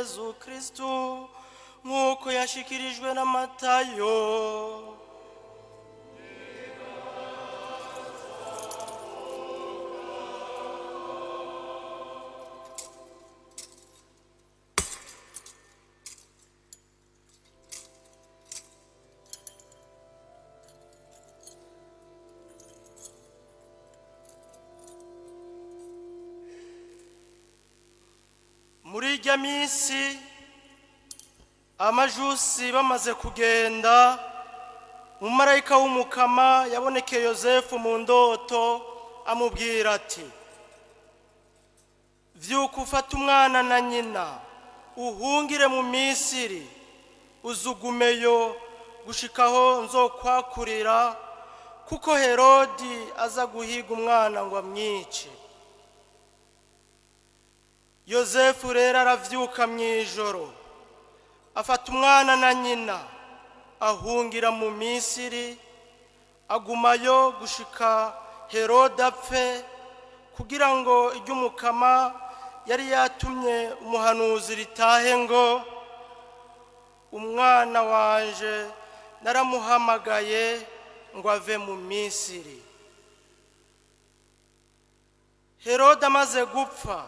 Yezu Kristu nk'uko yashikirijwe na Matayo. Muri irya minsi amajusi bamaze kugenda, umumarayika w'umukama yabonekeye Yosefu mu ndoto amubwira ati, vyuka ufata umwana na nyina uhungire mu Misiri, uzugumeyo gushikaho nzokwakurira, kuko Herodi aza guhiga umwana ngo amwice. Yosefu rero aravyuka mw'ijoro, afata umwana na nyina ahungira mu Misiri, agumayo gushika Herode apfe, kugira ngo iry'umukama yari yatumye umuhanuzi ritahe ngo, umwana wanje naramuhamagaye ngo ave mu Misiri. Herode amaze gupfa,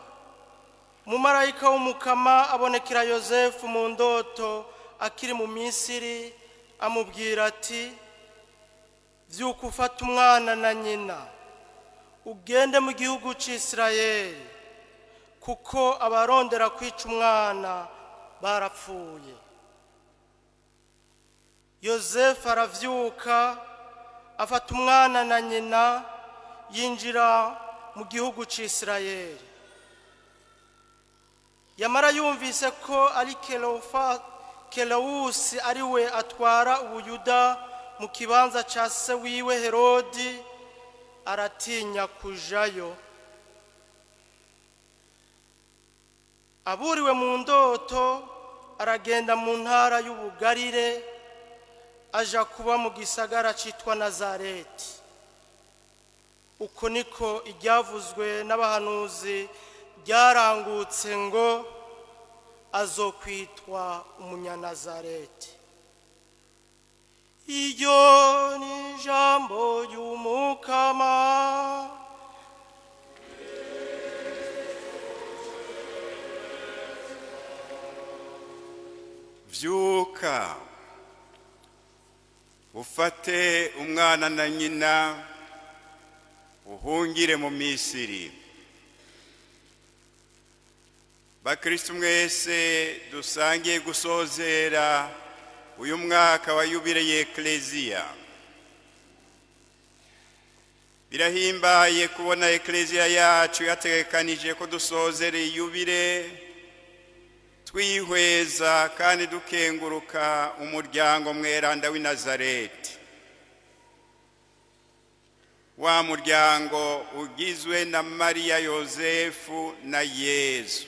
umumarayika w'umukama abonekera Yosefu mu ndoto akiri mu Misiri, amubwira ati, vyuka ufata umwana na nyina ugende mu gihugu c'Isirayeli, kuko abarondera kwica umwana barapfuye. Yosefu aravyuka afata umwana na nyina yinjira mu gihugu c'Isirayeli. Yamara yumvise ko ari Kelawusi ari we atwara Ubuyuda mu kibanza ca se wiwe Herodi, aratinya kujayo. Aburiwe mu ndoto aragenda mu ntara y'Ubugarire, aja kuba mu gisagara citwa Nazareti. Uko niko iryavuzwe n'abahanuzi ryarangutse ngo, azokwitwa umunyanazareti. Iryo ni ijambo ry'umukama. Vyuka ufate umwana na nyina uhungire mu Misiri. Bakristu mwese dusangiye gusozera uyu mwaka wa yubile y'Ekleziya. Birahimbaye kubona Ekleziya yacu yategekanije ko dusozera yubile twihweza kandi dukenguruka umuryango mweranda w'i Nazareti. Wa muryango ugizwe na Mariya, Yosefu na Yezu.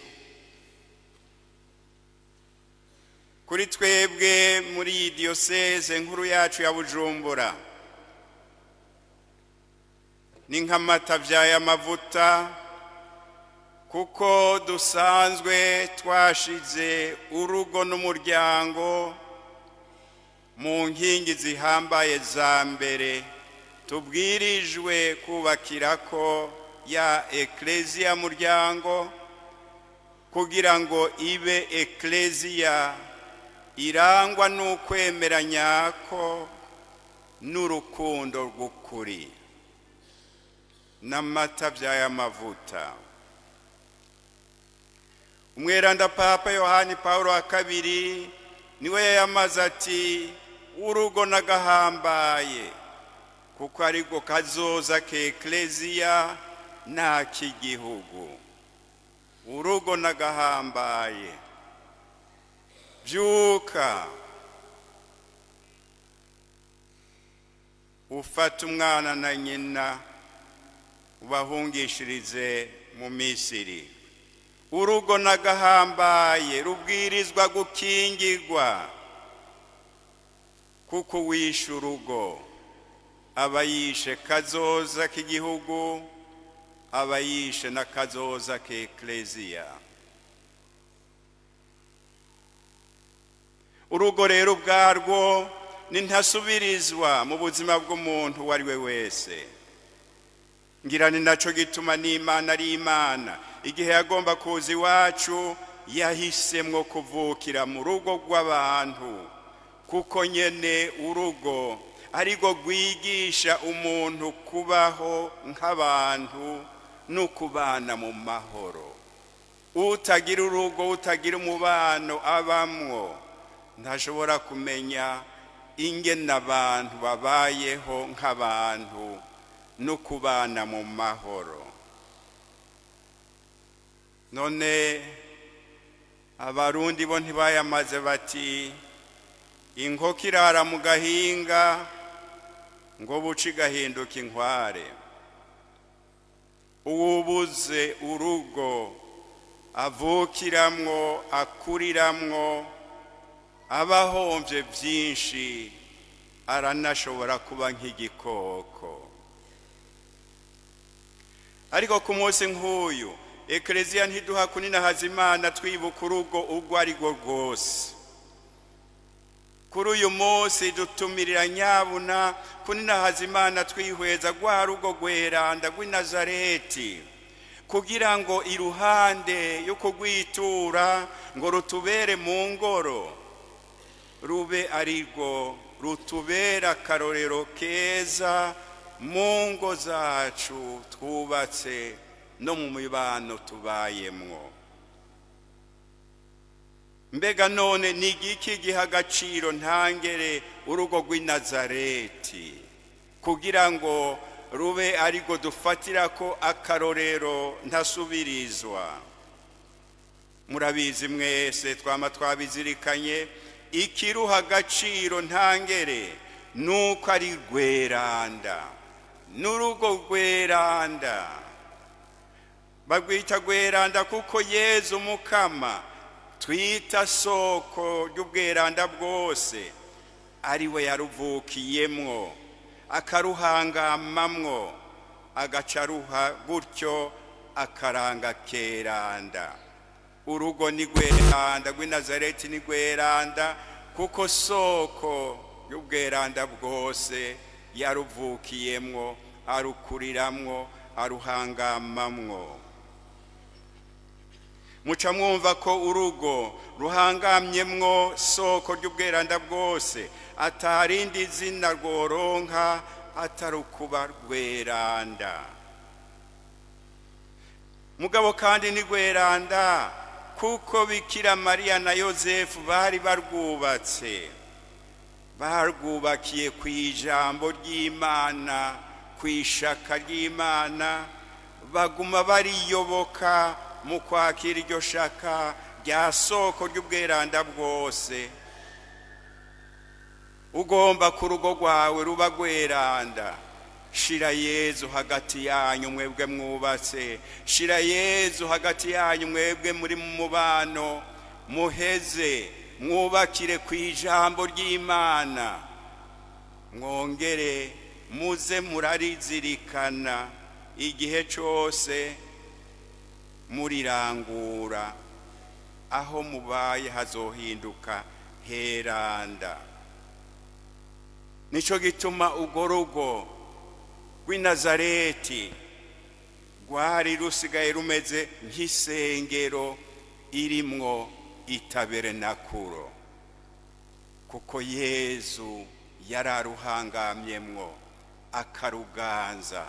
Kuri twebwe muri diocese nkuru yacu ya Bujumbura, ni nk'amata vyaye amavuta, kuko dusanzwe twashize urugo n'umuryango mu nkingi zihambaye za mbere tubwirijwe kubakirako ya Ekleziya muryango, kugira ngo ibe Ekleziya irangwa n'ukwemeranya ko n'urukundo rw'ukuri. N'amata vyaye amavuta. Umweranda Papa Yohani Paulo wa kabiri niwe yamaze ati, urugo nagahambaye, kuko ariko kazoza ke Ekleziya na k'igihugu. Urugo nagahambaye. Vyuka ufata umwana na nyina ubahungishirize mu Misiri. Urugo nagahambaye rubwirizwa gukingirwa, kuko wishe urugo abayishe kazoza k'igihugu, abayishe na kazoza ke Ekleziya. urugo rero ubwarwo ni ntasubirizwa mu buzima bw'umuntu uwo ari we wese. Ngira ni naco gituma n'Imana ari Imana, igihe yagomba kuza iwacu yahisemwo kuvukira mu rugo rw'abantu, kuko nyene urugo ariko rwigisha umuntu kubaho nk'abantu no kubana mu mahoro. Utagira urugo, utagira umubano abamwo, ntashobora kumenya ingene abantu babayeho nk'abantu no kubana mu mahoro. None abarundi bo ntibayamaze bati inkoko irara mu gahinga ngo buci gahinduka inkware. Uwubuze urugo avukiramwo, akuriramwo, abahomvye vyinshi, aranashobora kuba nk'igikoko. Ariko ku munsi nk'uyu Ekleziya ntiduha kuninahaza Imana twibuka urugo urwo ari rwo rwose. Kuri uyu munsi dutumirira nyabuna kuninahaza Imana twihweza rwa rugo rweranda rw'i Nazareti, kugira ngo iruhande yo kugwitura ngo rutubere mu ngoro, rube arirwo rutubera akarorero keza mu ngo zacu twubatse no mu mibano tubayemwo. Mbega none ni igiki giha agaciro ntangere urugo rw'i Nazareti kugira ngo rube ariko dufatira ko akarorero ntasubirizwa? Murabizi mwese, twama twabizirikanye, ikiruha agaciro ntangere nuko ari rweranda, n'urugo rweranda. Bagwita rweranda kuko Yezu Mukama twita soko ry'ubweranda bwose ari we yaruvukiyemwo, akaruhangamamwo, agacaruha gutyo akaranga keranda. Urugo ni rweranda rw'i Nazareti, ni rweranda kuko soko y'ubweranda bwose yaruvukiyemwo, arukuriramwo, aruhangamamwo. Muca mwumva ko urugo ruhangamyemwo soko ry'ubweranda bwose atarindi zina rworonka atarukuba rweranda. Mugabo kandi ni rweranda kuko Bikira Mariya na Yosefu bari barwubatse, barwubakiye kw'ijambo ry'Imana, kw'ishaka ry'Imana, baguma bariyoboka mu kwakira iryo shaka rya soko ry'ubweranda bwose. Ugomba ku rugo rwawe ruba rweranda, shira Yezu hagati yanyu mwebwe mwubatse, shira Yezu hagati yanyu mwebwe muri mu mubano, muheze mwubakire kw'ijambo ry'Imana, mwongere muze murarizirikana igihe cyose murirangura. Aho mubaye hazohinduka heranda. Nico gituma urwo rugo rw'i Nazareti rwari rusigaye rumeze nk'isengero irimwo itaberenakuro, kuko Yezu yararuhangamyemwo, akaruganza,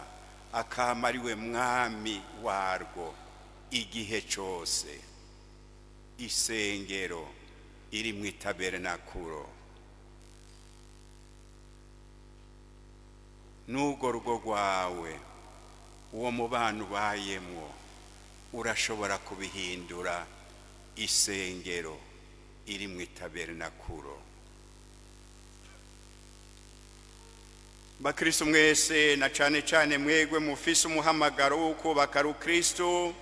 akama ari we mwami warwo igihe cyose. Isengero irimwo itaberenakuro. N'urwo rugo rwawe, uwo mubano ubayemwo, urashobora kubihindura isengero irimwo itaberenakuro. Bakristo mwese, na cane cane mwegwe mufise umuhamagaro wo kubaka rukristo,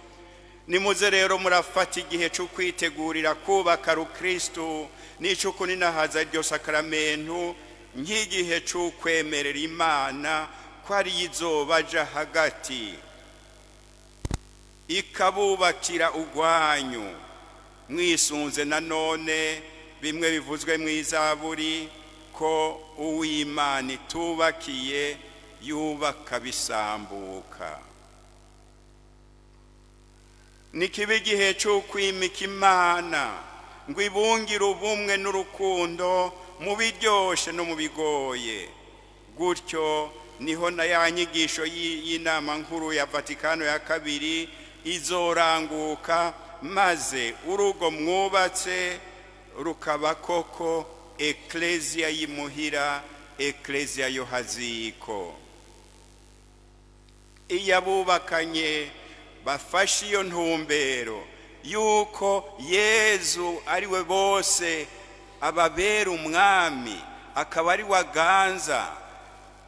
nimuze rero murafata igihe cyo kwitegurira kubaka rukristo n'ico kuninahaza iryo sakramentu nk'igihe cyo kwemerera Imana ko ari izobaja hagati ikabubakira urwanyu, mwisunze nanone bimwe bivuzwe mu izaburi ko uw'Imana itubakiye yubaka bisambuka. Nikiba igihe cyo kwimika Imana ngo ibungire ubumwe n'urukundo mu biryoshe no mu bigoye. Gutyo niho na ya nyigisho y'inama nkuru ya Vatikano ya kabiri izoranguka, maze urugo mwubatse rukaba koko eklesia y'imuhira, eklesia yo haziko. Iyo abubakanye bafashe iyo ntumbero yuko Yezu ari we bose ababera umwami, akaba ari waganza,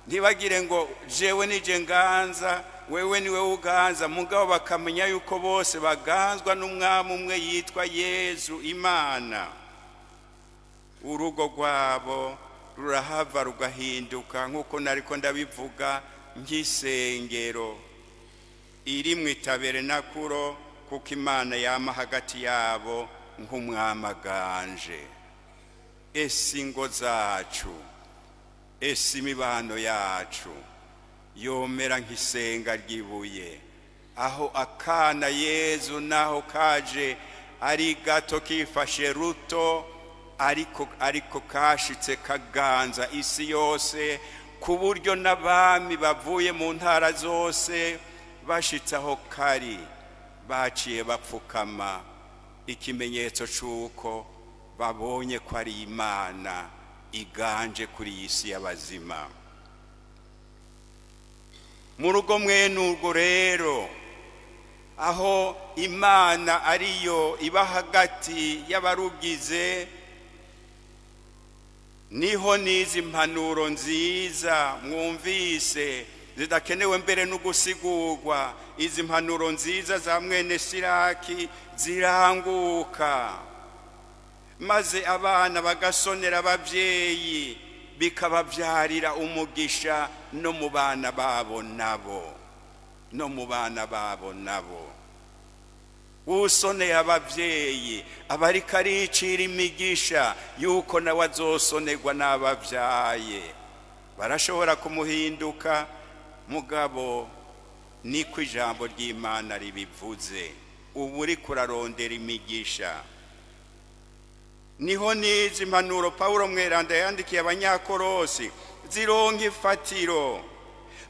ntibagire ngo jewe nije nganza wewe niwe uganza, mugabo bakamenya yuko bose baganzwa n'umwami umwe yitwa Yezu Imana. Urugo rwabo rurahava rugahinduka nk'uko nariko ndabivuga nk'isengero iri mu itaberenakuro, kuko Imana yama hagati yabo nk'umwami aganje. Ese ingo zacu, ese imibano yacu yomera nk'isenga ry'ibuye, aho akana Yezu naho kaje ari gato kifashe ruto, ariko kashitse kaganza isi yose, ku buryo n'abami bavuye mu ntara zose bashitse aho kari baciye bapfukama, ikimenyetso c'uko babonye ko ari Imana iganje kuri iyi si y'abazima. Mu rugo mwene urwo rero, aho Imana ariyo iba hagati y'abarugize, niho nizi impanuro nziza mwumvise zidakenewe mbere no gusigurwa. Izi mpanuro nziza za mwene Siraki ziranguka, maze abana bagasonera abavyeyi, bikabavyarira umugisha no mu bana babo nabo. Usoneye abavyeyi aba ariko aricira imigisha yuko nawe azosonerwa n'abavyaye. Barashobora kumuhinduka, mugabo niko ijambo ry'Imana ribivuze. Ubu uri kurarondera imigisha. Niho nizi impanuro Paulo mweranda yandikiye Abanyakolosi zironka ifatiro,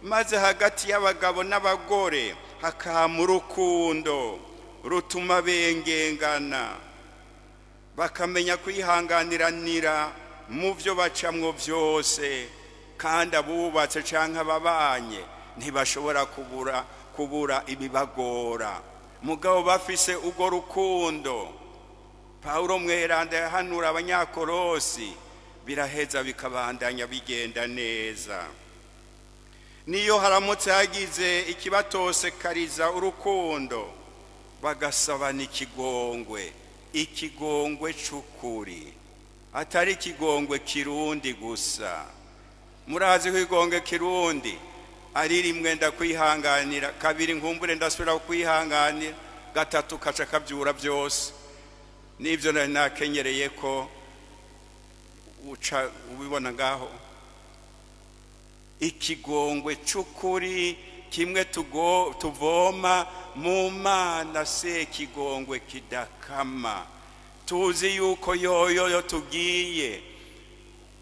maze hagati y'abagabo n'abagore hakama urukundo rutuma bengengana, bakamenya kwihanganiranira mu byo bacamwo byose, kandi abubatse canke ababanye ntibashobora kubura ibibagora, mugabo bafise ugo rukundo. Paulo mweranda yahanura Abanyakolosi, biraheza bikabandanya bigenda neza. Niyo haramutse hagize ikibatosekariza urukundo, bagasabana ikigongwe c'ukuri, atari ikigongwe kirundi gusa. Murazi ko ikigongwe kirundi ari rimwe ndakwihanganira, kabiri nkumbure ndasubira kwihanganira, gatatu kaca kabyura byose. Nibyo nakenyereye ko uca ubibona ngaho. Ikigongwe c'ukuri kimwe tuvoma mu Mana, se ikigongwe kidakama. Tuzi yuko yoyo tugiye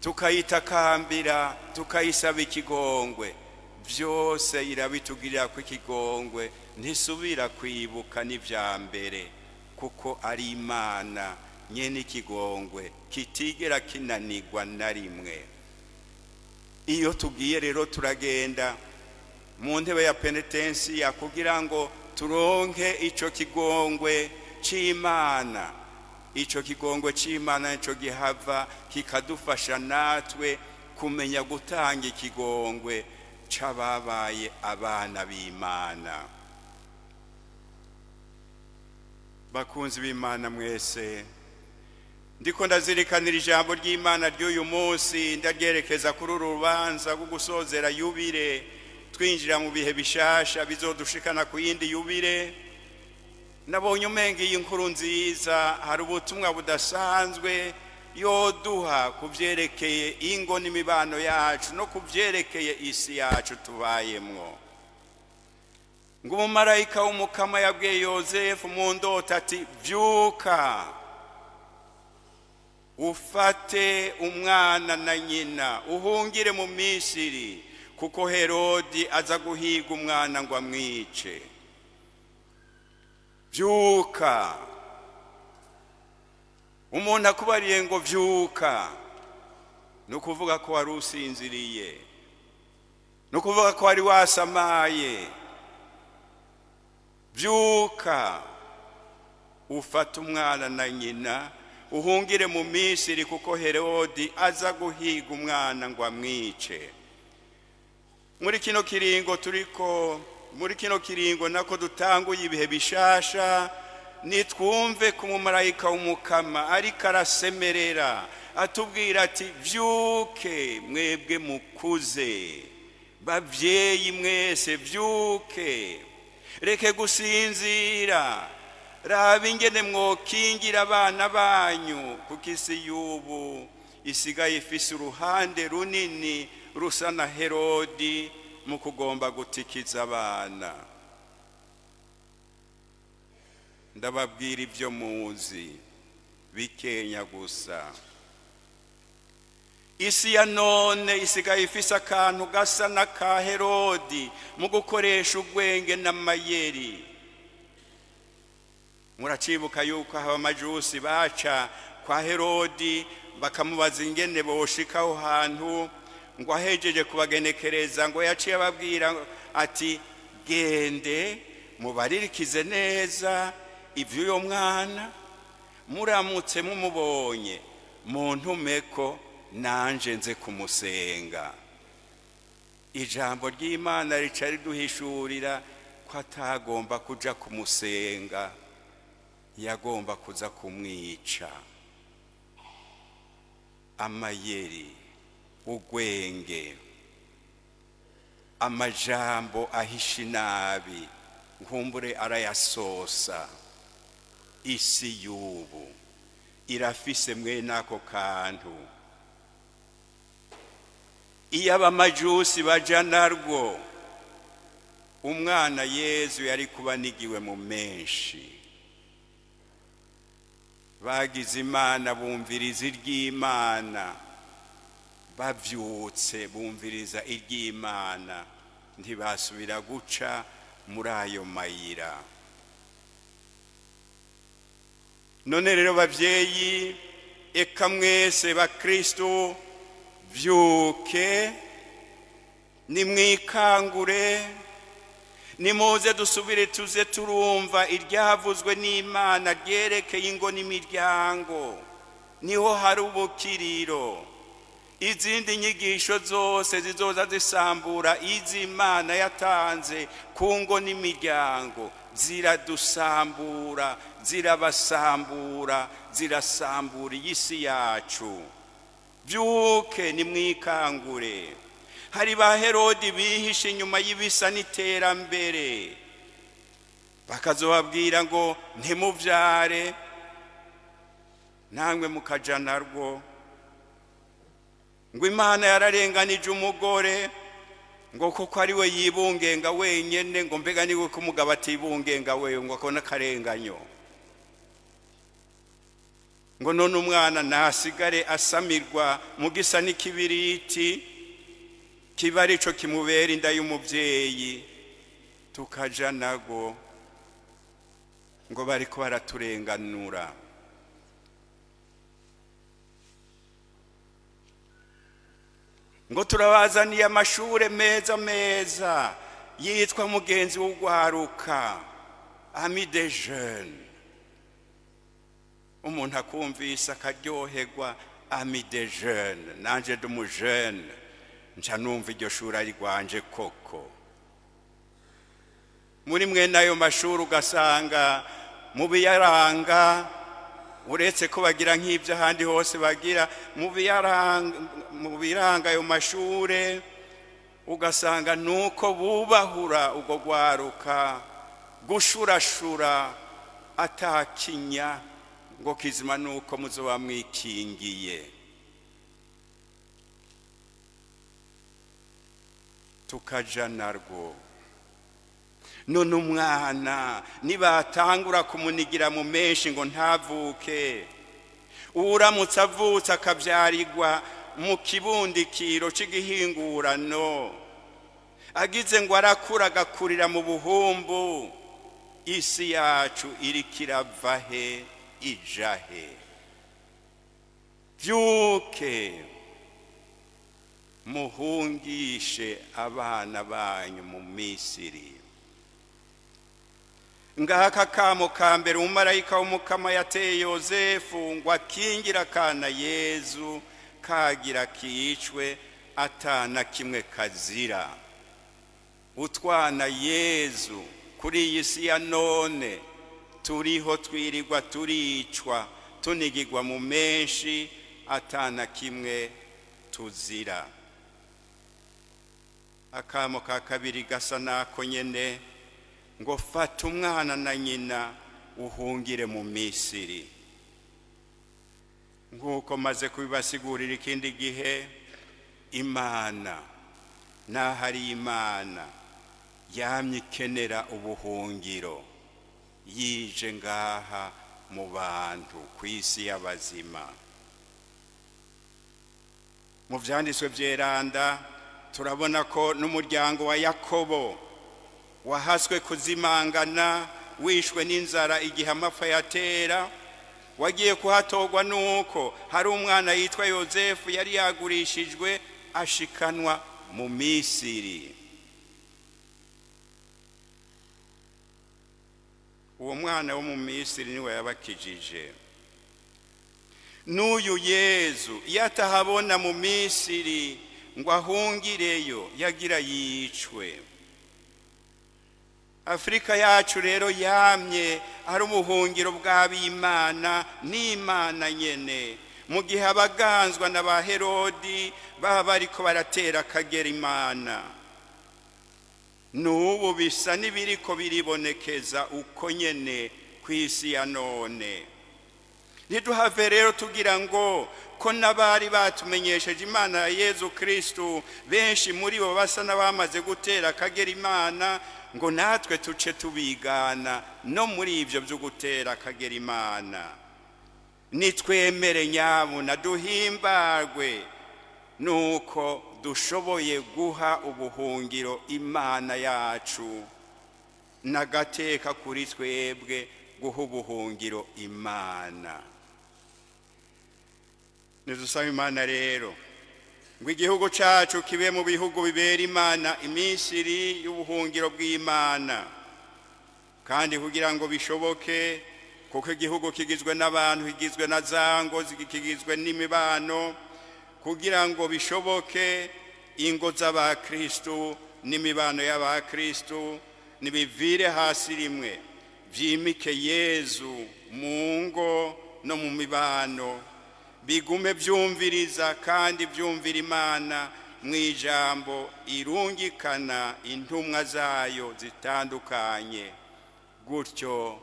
tukayitakambira, tukayisaba ikigongwe, byose irabitugirira ko ikigongwe ntisubira kwibuka n'ivya mbere, kuko ari Imana nyene ikigongwe kitigera kinanirwa na rimwe. Iyo tugiye rero turagenda mu ntebe ya penitensiya kugira ngo turonke ico kigongwe c'Imana. Ico kigongwe c'Imana nico gihava kikadufasha natwe kumenya gutanga ikigongwe c'ababaye abana b'Imana. Bakunzi b'Imana mwese, ndiko ndazirikanira ijambo ry'Imana ry'uyu munsi, ndaryerekeza kuri urubanza rwo gusozera yubire, twinjira mu bihe bishasha bizodushikana ku yindi yubire. Nabonye umenga iyi nkuru nziza hari ubutumwa budasanzwe yoduha kuvyerekeye ingo n'imibano yacu no kuvyerekeye isi yacu tubayemwo. Ngo umumarayika w'umukama yabwiye Yozefu mu ndota ati vyuka ufate umwana na nyina uhungire mu Misiri kuko Herodi aza guhiga umwana ngo amwice. Vyuka. Umuntu akubariye ngo vyuka no kuvuga ko wari usinziriye, no kuvuga ko wari wasamaye. Vyuka ufata umwana na nyina uhungire mu Misiri kuko Herodi aza guhiga umwana ngo amwice. Muri kino kiringo nako dutanguye ibihe bishasha, nitwumve ku mumarayika w'umukama ariko arasemerera atubwira ati vyuke mwebwe mukuze, bavyeyi mwese vyuke, reke gusinzira, raba ingene mwokingira abana banyu kuko isi y'ubu isigaye ifise uruhande runini rusa na Herodi mu kugomba gutikiza abana. Ndababwira ibyo muzi bikenya gusa. Isi ya none isigaye ifise akantu gasa na ka Herodi mu gukoresha ubwenge n'amayeri. Muracibuka yuko abamajusi baca kwa Herodi bakamubaza ingene boshika aho hantu, ngo ahejeje kubagenekereza ngo yaciye ababwira ati gende mubaririkize neza ivy'uyo mwana, muramutse mumubonye muntumeko nanje nze kumusenga. Ijambo ry'Imana rica riduhishurira ko atagomba kuja kumusenga, yagomba kuza kumwica. Amayeri, ugwenge, amajambo ahisha inabi, nkumbure arayasosa. Isi y'ubu irafise mwene ako kantu. Iyo abamajusi baja narwo, umwana Yezu yari kuba nigiwe mu menshi. Bagize Imana bumviriza iry'Imana, bavyutse bumviriza iry'Imana, ntibasubira guca muri ayo mayira. None rero bavyeyi, eka mwese bakristo, vyuke nimwikangure, nimuze dusubire tuze turumva iryavuzwe n'Imana ryerekeye ingo n'imiryango. Niho hari ubukiriro. Izindi nyigisho zose zizoza zisambura iz'Imana yatanze ku ngo n'imiryango ziradusambura, zirabasambura, zirasambura isi yacu. Vyuke nimwikangure. Hari ba Herodi bihishe inyuma y'ibisa n'iterambere, bakazobabwira ngo ntimuvyare, namwe mukaja narwo. Ngo Imana yararenganije umugore, ngo kuko ari we yibungenga wenyene, ngo mbega niwe ko umugabo atibungenga wewe, ngo akona karenganyo. Ngo none umwana nasigare asamirwa mu gisa n'ikibiriti, kiba arico kimubera inda y'umuvyeyi, tukaja nago. Ngo bariko baraturenganura. Ngo turabazaniye amashure meza yitwa mugenzi w'ugwaruka, ami des jeunes. Umuntu akumvise akaryoherwa, ami des jeunes, nanje ndi umujene, nca numva iryo shuri ari rwanje koko. Muri mwene ayo mashuri ugasanga mu biyaranga, uretse ko bagira nk'ibyo ahandi hose bagira, mu biranga ayo mashure ugasanga nuko bubahura ubwo gwaruka, gushurashura atakinya ngo kizima nuko muzoba mwikingiye. Tukaja narwo. None umwana nibatangura kumunigira mu menshi ngo ntavuke, uramutse avutse akavyarirwa mu kibundikiro c'igihingurano, agize ngo arakura agakurira mu buhumbu, isi yacu irikirava he ijahe. Vyuke muhungishe abana banyu mu Misiri. Ngaka kamo ka mbere umumarayika w'umukama yateye Yozefu ngo akingira akana Yezu kagira kicwe atana kimwe kazira. Utwana Yezu kuri iyi si ya none turiho twirirwa turicwa tunigirwa mu menshi atana kimwe tuzira. Akamo ka kabiri gasa nako nyene ngo fata umwana na nyina uhungire mu Misiri. Nguko maze kubibasigurira ikindi gihe, Imana nahari Imana yamye ikenera ubuhungiro, yije ngaha mu bantu kw'isi y'abazima. Mu vyanditswe vyeranda turabona ko n'umuryango wa Yakobo wahaswe kuzimangana, wishwe n'inzara igihe amapfa yatera, wagiye kuhatogwa nuko hari umwana yitwa Yozefu yari yagurishijwe ashikanwa mu Misiri. Uwo mwana wo mu Misiri niwe yabakijije. N'uyu Yezu yatahabona mu Misiri ngo ahungireyo yagira yicwe. Afrika yacu rero yamye ari ubuhungiro bw'ab'Imana n'Imana nyene, mu gihe abaganzwa na ba Herodi baba bariko baratera akagera Imana. N'ubu bisa n'ibiriko biribonekeza uko nyene kw'isi ya none. Ntiduhave rero tugira ngo ko n'abari batumenyesheje Imana ya Yezu Kristu benshi muri bo basa n'abamaze gutera akagera Imana, ngo natwe tuce tubigana no muri ivyo byo gutera akagera Imana. Nitwemere nyabuna duhimbarwe nuko dushoboye guha ubuhungiro Imana yacu, nagateka kuri twebwe guha ubuhungiro Imana. Nidusaba Imana rero ngo igihugu cacu kibe mu bihugu bibera Imana imisiri y'ubuhungiro bw'Imana, kandi kugira ngo bishoboke, kuko igihugu kigizwe n'abantu, kigizwe na zango, kigizwe n'imibano, kugira ngo bishoboke ingo z'abakristu n'imibano y'abakristu nibivire hasi rimwe, vyimike Yezu mu ngo no mu mibano, bigume vyumviriza kandi vyumvira Imana mwijambo irungikana intumwa zayo zitandukanye. Gutyo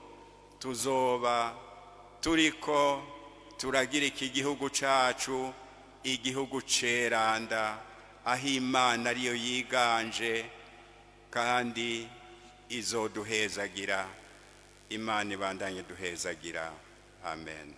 tuzoba turiko turagira iki gihugu cacu igihugu ceranda, aho Imana ariyo yiganje kandi izoduhezagira. Imana ibandanye duhezagira. Amen.